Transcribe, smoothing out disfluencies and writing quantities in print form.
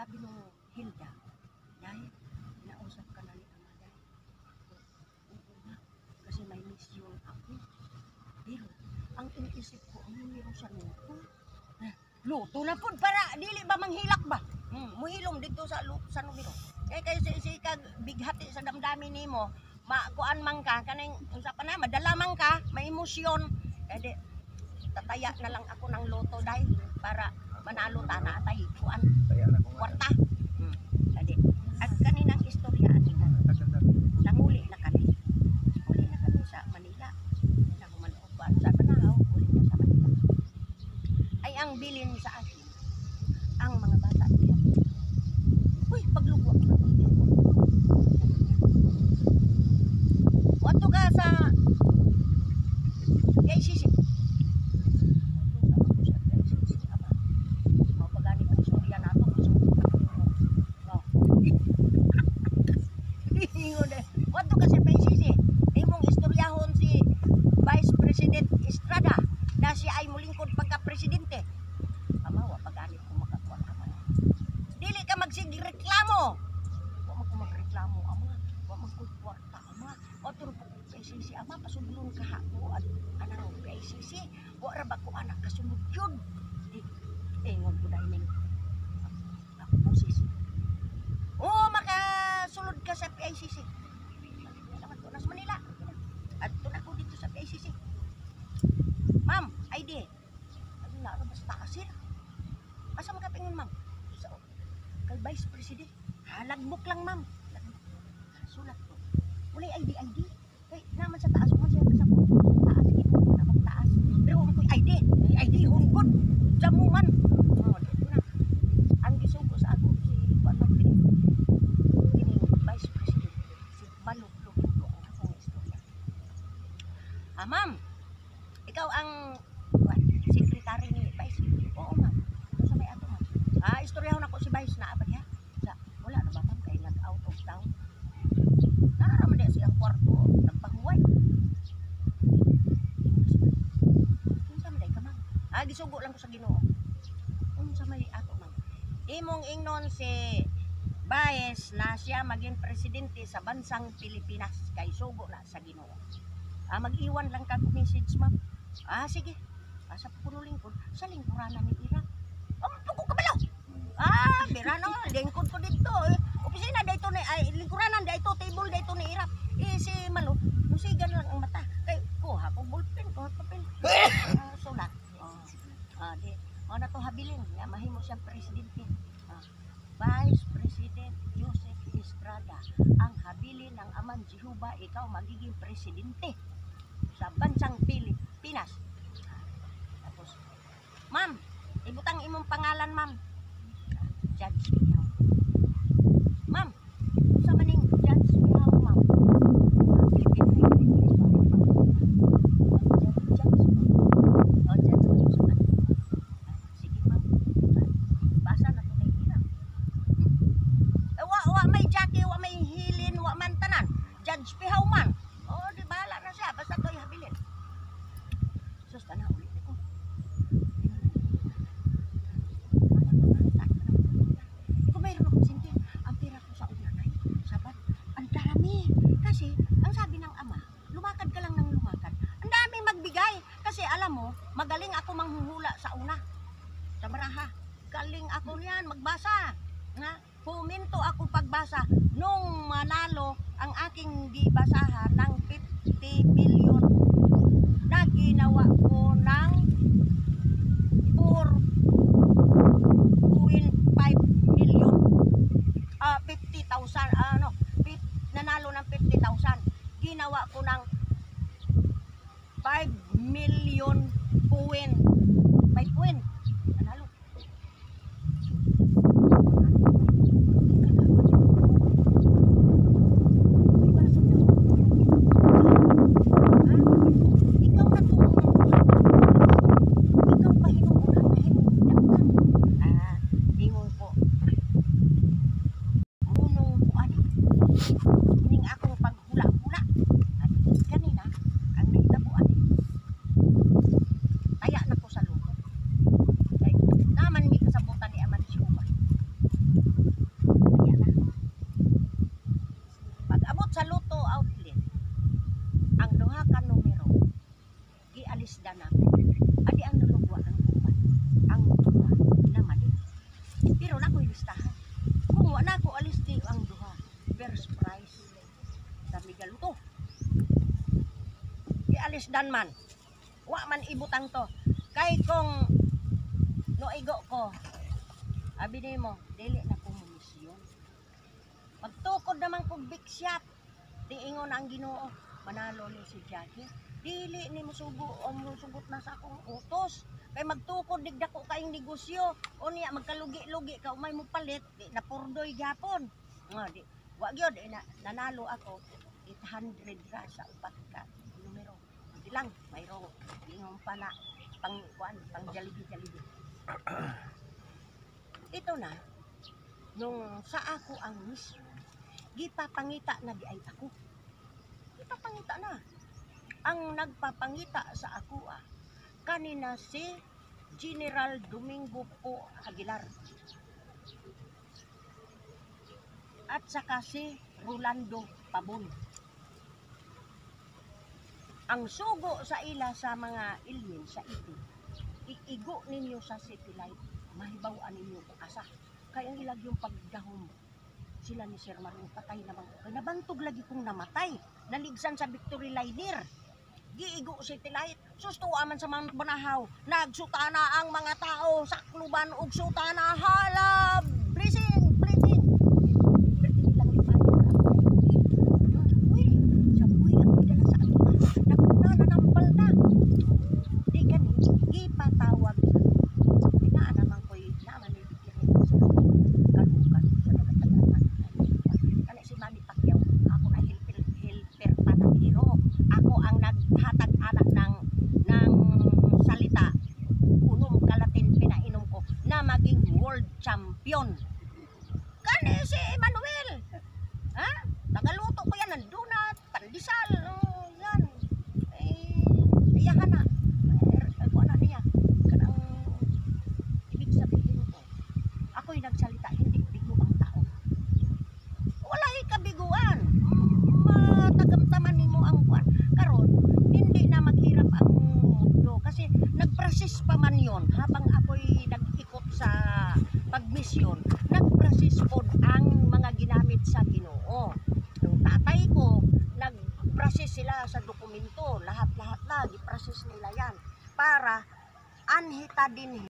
sabi nung Hilda, dahil nausap ka na ni Ama dahil. Oo nga, kasi may mission ako. Pero, ang iniisip ko, ang numero sa luto. Luto na po, para, dili ba manghilak ba? Muhilom dito sa numero. Kayo si kag bighati sa damdamin nimo, kuan man ka, kanang unsa pa na, madala man ka, may emosyon. Di, tataya na lang ako ng loto dahil para manalo ta na atay kuan kwarta. Adi. At kaninang istorya nanguli na kami. Uli na kami sa Manila. Nang manuban sa Banahaw, uli na sa Manila. Ay ang bilin sa akin, ang mga bata niya. Uy, paglugo ako ng bilin. Wato ka sa KCC. Wato kasi PCC, imong istoryahon si Vice President Estrada na siya ay mulingkod pagka-presidente. Amawa, pag-anit ko makakuha ka man. Dili ka magsigreklamo. Huwag mo magreklamo, ama. Huwag magkukwarta, ama. Wato rin po PCC, ama, pasudlong ka ako at anang PCC. Huwag ra ba ko anak kasunod yun? Ingon ko dahil ng boses. Oo, makasulod ka sa PICC. Salamat ko na sa Manila. At ito na ko dito sa PICC. Ma'am, ID. Ano na, basta kasir. Asa magkapingon, ma'am? Kay Vice President. Halagbok lang, ma'am. Sulat ko. Wala ID. Kay naman sa taas mo siya sa taas. Hindi mo na magtaas. Pero kung ko'y ID, hungkod. Jamuman. Dito na. Ang gisugo sa ako, si Juan Kining Vice President, si Balog Lugundo, ang akong istorya. Ma'am, ikaw ang secretary ni Vice. Oo, ma'am. Ano sa may ato, ma'am? Istoryahon ako si Vice na abad ya. Wala na ba, ma'am? Kaya nag-out of town. Nakaraman din siyang kwarto, nagpahuway. Ano sa may ka, ma'am? Gisugo lang ko sa Ginoo. Ano sa may ato, ma'am? Imong ingnon si Vice na siya maging presidente sa bansang Pilipinas kay sugo na sa Ginoo. Mag-iwan lang kag message, ma'am. Sige. Sa punuling ko, sa lingkuranan ni Ira. Tuko ka balaw. Bira na nga, lingkod ko dito. Opisina dito ni lingkuranan dito, table dito ni Ira. Si Malo, musigan lang ang mata. Kay kuha ko ballpen, kuha papel. Sulat. Di na to habilin, nga mahimo siyang presidente. Vice President Joseph Estrada, ang habilin ng Amang Jehovah, ikaw magiging presidente sa bansang Pilipinas. Tapos, ma'am, ibutang imong pangalan, ma'am. Judge Pihaw. Ma'am, sa maning Judge Pihaw, ma'am. Judge Pihaw man. Di bahala na siya. Basta to'y habilin. Sus, na ulit ko. Kung mayroon akong sintin, ang pera ko sa unanay, sabat, ang dami. Kasi, ang sabi ng ama, lumakad ka lang ng lumakad. Ang dami magbigay. Kasi alam mo, magaling ako manghuhula sa una. Sa baraha. Galing ako niyan, magbasa. Puminto ako pagbasa nung manalo ang aking gibasahan ng 50 million na ginawa ko ng 4.5 million 50,000 nanalo ng 50,000 ginawa ko ng 5 million point 5 point nanalo. Ikaw na masdan man. Wa man ibutang to. Kay kung noigo ko, abi nimo, dili na ko misyon. Magtukod naman kong big shot. Diingon ang Ginoo, manalo ni si Jackie. Dili ni mo sugot na sa akong utos. Kay magtukod digda ko kayong negosyo. O niya magkalugi-lugi ka umay mo palit, di na purdoy gyapon. Nga di, wa gyud nanalo ako 800 ra sa upat ka numero. Di lang mayro ingon pa na pang jalibi. Ito na nung sa ako ang misyon, gipapangita na di ay ako. Gipapangita na. Ang nagpapangita sa ako kanina si General Domingo Po Aguilar at saka si Rolando Pabon. Ang sugo sa ila sa mga alien sa ito, iigo ninyo sa city light, mahibawaan ninyo kung asa. Kaya ang ilag yung pagdahom sila ni Sir Mario patay naman ko. Kaya nabantog lagi kong namatay. Naligsan sa Victory Liner. Giigo city light. Sustuwa man sa mga banahaw. Nagsutana ang mga tao sa kluban ug sutana halab. Blessing. Berti lang ipayo. Uy, sa buhay ang bidala sa akin. Nananampal na. Di kani, ipatawag. Inaan naman ko'y naman ipikirin sa kalukan sa nagatagaan. Kani si Manny Pacquiao, ako na helper panahiro. Ako ang naghatag anak ng salita. Unom kalatin pinainom ko na maging world champion. Kani si Emmanuel. Ha? Tagaluto ko yan ng donut, pandesal, yan. Iyahan na. Ako na niya. Kanang ibig sabihin ko, ako'y nagsalita, hindi bigo ang tao. Wala'y kabiguan. Matagamtaman nimo ang kwan. Karon, hindi na maghirap ang mundo. Kasi nagprocess pa man yon habang ako'y nag-ikot sa pagmisyon. Nagprocess po ang mga ginamit sa Ginoo. Yung tatay ko, nag-process sila sa dokumento. Lahat na, i-process nila yan. Para anhita din